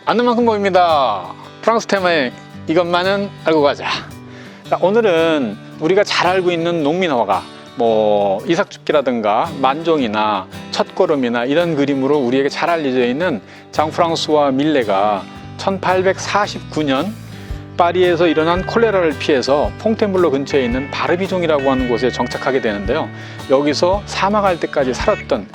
아는 만큼 보입니다. 프랑스 테마의 이것만은 알고 가자. 자, 오늘은 우리가 잘 알고 있는 농민 화가 이삭죽기라든가 만종이나 첫걸음이나 이런 그림으로 우리에게 잘 알려져 있는 장 프랑스와 밀레가 1849년 파리에서 일어난 콜레라를 피해서 퐁테블로 근처에 있는 바르비종이라고 하는 곳에 정착하게 되는데요. 여기서 사망할 때까지 살았던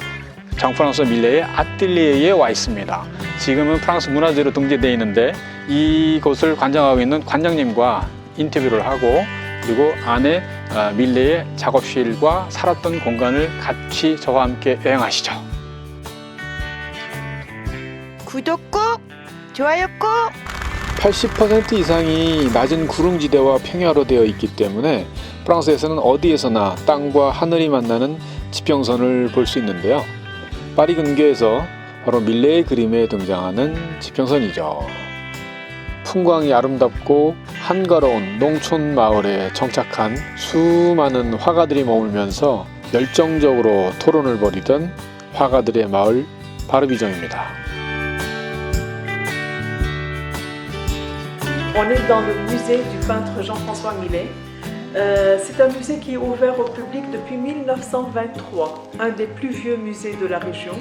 장 프랑스와 밀레의 아뜰리에에 와 있습니다. 지금은 프랑스 문화재로 등재되어 있는데 이곳을 관장하고 있는 관장님과 인터뷰를 하고 그리고 안에 밀레의 작업실과 살았던 공간을 같이 저와 함께 여행하시죠. 구독 꼭! 좋아요 꼭! 80% 이상이 낮은 구릉지대와 평야로 되어 있기 때문에 프랑스에서는 어디에서나 땅과 하늘이 만나는 지평선을 볼 수 있는데요. 파리 근교에서 바로 밀레의 그림에 등장하는 지평선이죠. 풍광이 아름답고 한가로운 농촌 마을에 정착한 수많은 화가들이 머물면서 열정적으로 토론을 벌이던 화가들의 마을 바르비종입니다. On est dans le musée du peintre Jean-François Millet. C'est un musée qui est ouvert au public depuis 1923, un des plus vieux musées de la région.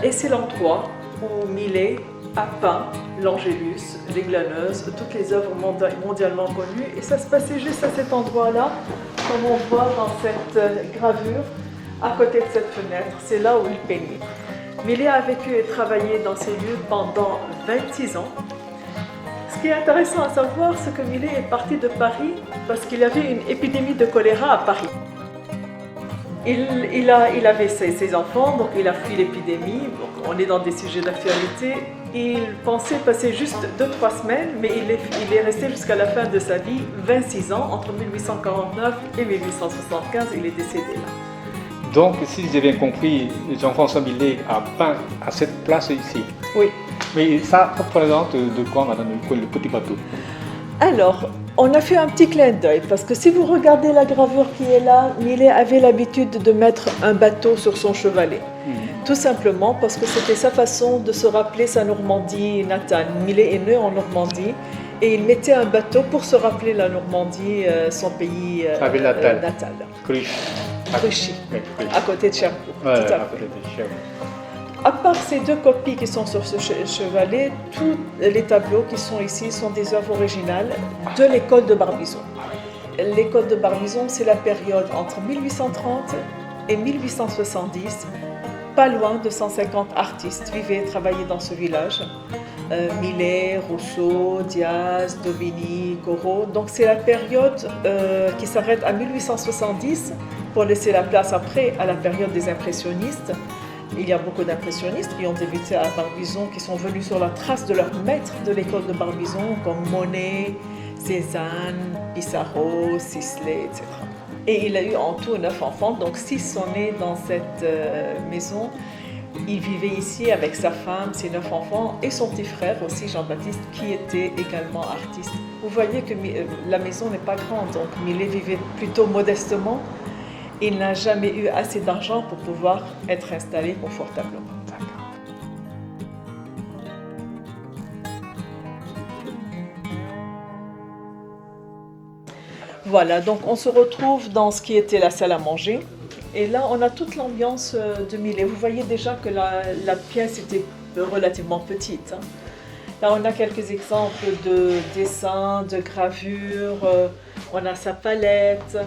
Et c'est l'endroit où Millet a peint l'Angélus, les Glaneuses, toutes les œuvres mondialement connues. Et ça se passait juste à cet endroit-là, comme on voit dans cette gravure, à côté de cette fenêtre. C'est là où il peignait. Millet a vécu et travaillé dans ces lieux pendant 26 ans. Ce qui est intéressant à savoir, c'est que Millet est parti de Paris parce qu'il y avait une épidémie de choléra à Paris. Il avait ses enfants, donc il a fui l'épidémie. On est dans des sujets d'actualité. Il pensait passer juste 2-3 semaines, mais il est resté jusqu'à la fin de sa vie, 26 ans, entre 1849 et 1875, il est décédé là. Donc, si j'ai bien compris, Jean-François Millet a peint à cette place ici. Oui. Mais ça représente de quoi, madame, le petit bateau? Alors, on a fait un petit clin d'œil parce que si vous regardez la gravure qui est là, Millet avait l'habitude de mettre un bateau sur son chevalet. Tout simplement parce que c'était sa façon de se rappeler sa Normandie natale. Millet est né en Normandie et il mettait un bateau pour se rappeler la Normandie, son pays natal. Cruchy, à côté de Cherbourg. Ouais, tout à fait. À part ces deux copies qui sont sur ce chevalet, tous les tableaux qui sont ici sont des œuvres originales de l'école de Barbizon. L'école de Barbizon, c'est la période entre 1830 et 1870. Pas loin de 150 artistes vivaient et travaillaient dans ce village. Millet, Rousseau, Diaz, Daubigny, Corot. Donc c'est la période qui s'arrête à 1870 pour laisser la place après à la période des impressionnistes. Il y a beaucoup d'impressionnistes qui ont débuté à Barbizon, qui sont venus sur la trace de leur maître de l'école de Barbizon, comme Monet, Cézanne, Pissarro, Sisley, etc. Et il a eu en tout 9 enfants, donc 6 sont nés dans cette maison. Il vivait ici avec sa femme, ses 9 enfants et son petit frère aussi, Jean-Baptiste, qui était également artiste. Vous voyez que la maison n'est pas grande, donc Millet vivait plutôt modestement. Il n'a jamais eu assez d'argent pour pouvoir être installé confortablement. Voilà, donc on se retrouve dans ce qui était la salle à manger. Et là, on a toute l'ambiance de Millet. Vous voyez déjà que la pièce était relativement petite. Hein. Là, on a quelques exemples de dessins, de gravures. On a sa palette.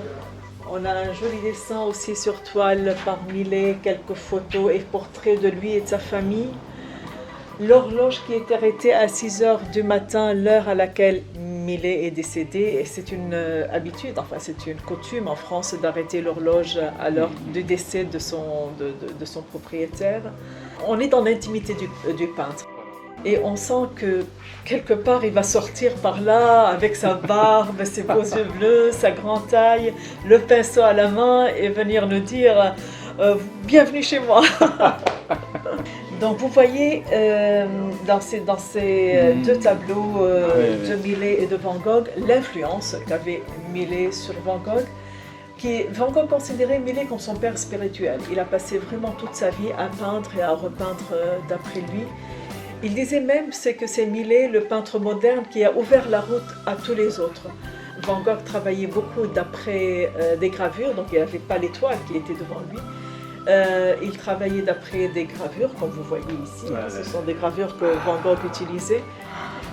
On a un joli dessin aussi sur toile par Millet, quelques photos et portraits de lui et de sa famille. L'horloge qui est arrêtée à 6 heures du matin, l'heure à laquelle Millet est décédé, et c'est une habitude, enfin c'est une coutume en France d'arrêter l'horloge à l'heure du décès de son propriétaire. On est dans l'intimité du peintre. Et on sent que quelque part il va sortir par là avec sa barbe, ses beaux yeux bleus, sa grande taille, le pinceau à la main et venir nous dire bienvenue chez moi. Donc vous voyez dans ces deux tableaux de Millet et de Van Gogh l'influence qu'avait Millet sur Van Gogh. Van Gogh considérait Millet comme son père spirituel. Il a passé vraiment toute sa vie à peindre et à repeindre d'après lui. Il disait même que c'est Millet, le peintre moderne, qui a ouvert la route à tous les autres. Van Gogh travaillait beaucoup d'après des gravures, donc il n'avait pas l'étoile qui était devant lui. Il travaillait d'après des gravures, comme vous voyez ici. Ouais, Ce sont des gravures que Van Gogh utilisait.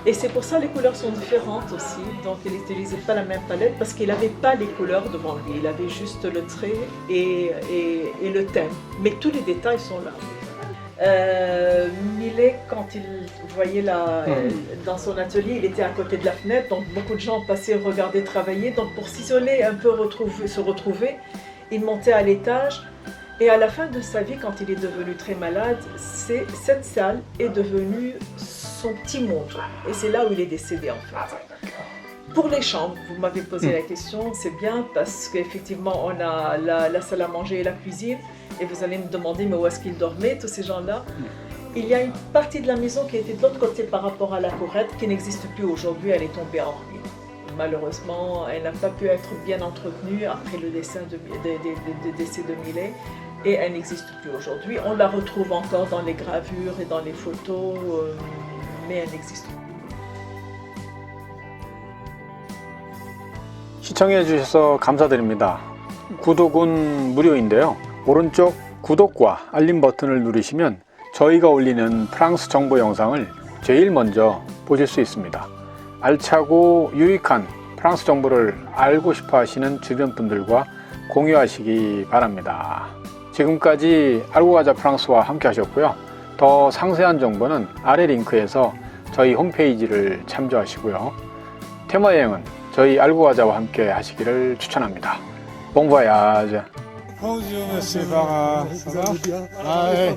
Et c'est pour ça que les couleurs sont différentes aussi. Donc il n'utilisait pas la même palette parce qu'il n'avait pas les couleurs devant lui. Il avait juste le trait et le thème. Mais tous les détails sont là. Millet, quand il voyait dans son atelier, il était à côté de la fenêtre, donc beaucoup de gens passaient regarder travailler. Donc pour s'isoler un peu, se retrouver, il montait à l'étage. Et à la fin de sa vie, quand il est devenu très malade, cette salle est devenue son petit monde. Et c'est là où il est décédé en fait. Pour les chambres, vous m'avez posé la question, c'est bien parce qu'effectivement on a la salle à manger et la cuisine. Et vous allez me demander, mais où est-ce qu'ils dormaient, tous ces gens-là? Il y a une partie de la maison qui était de l'autre côté par rapport à la courette, qui n'existe plus aujourd'hui, elle est tombée en ruine. Malheureusement, elle n'a pas pu être bien entretenue après le décès de Millet, et elle n'existe plus aujourd'hui. On la retrouve encore dans les gravures et dans les photos, mais elle n'existe plus. 시청해 주셔서 감사드립니다. 구독은 무료인데요. 오른쪽 구독과 알림 버튼을 누르시면 저희가 올리는 프랑스 정보 영상을 제일 먼저 보실 수 있습니다. 알차고 유익한 프랑스 정보를 알고 싶어 하시는 주변 분들과 공유하시기 바랍니다. 지금까지 알고 가자 프랑스와 함께 하셨고요. 더 상세한 정보는 아래 링크에서 저희 홈페이지를 참조하시고요. 테마 여행은 저희 알고 가자와 함께 하시기를 추천합니다. Bon voyage. Bonjour Monsieur Barra, ça va bien. Ah ouais.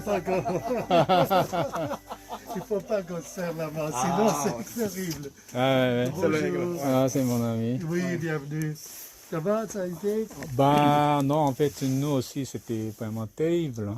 Il faut pas qu'on se serre la main, sinon c'est terrible. Ouais, Bonjour. Ah, c'est mon ami. Oui, bienvenue. Ça va, ça a été? Bah non, en fait, nous aussi, c'était vraiment terrible.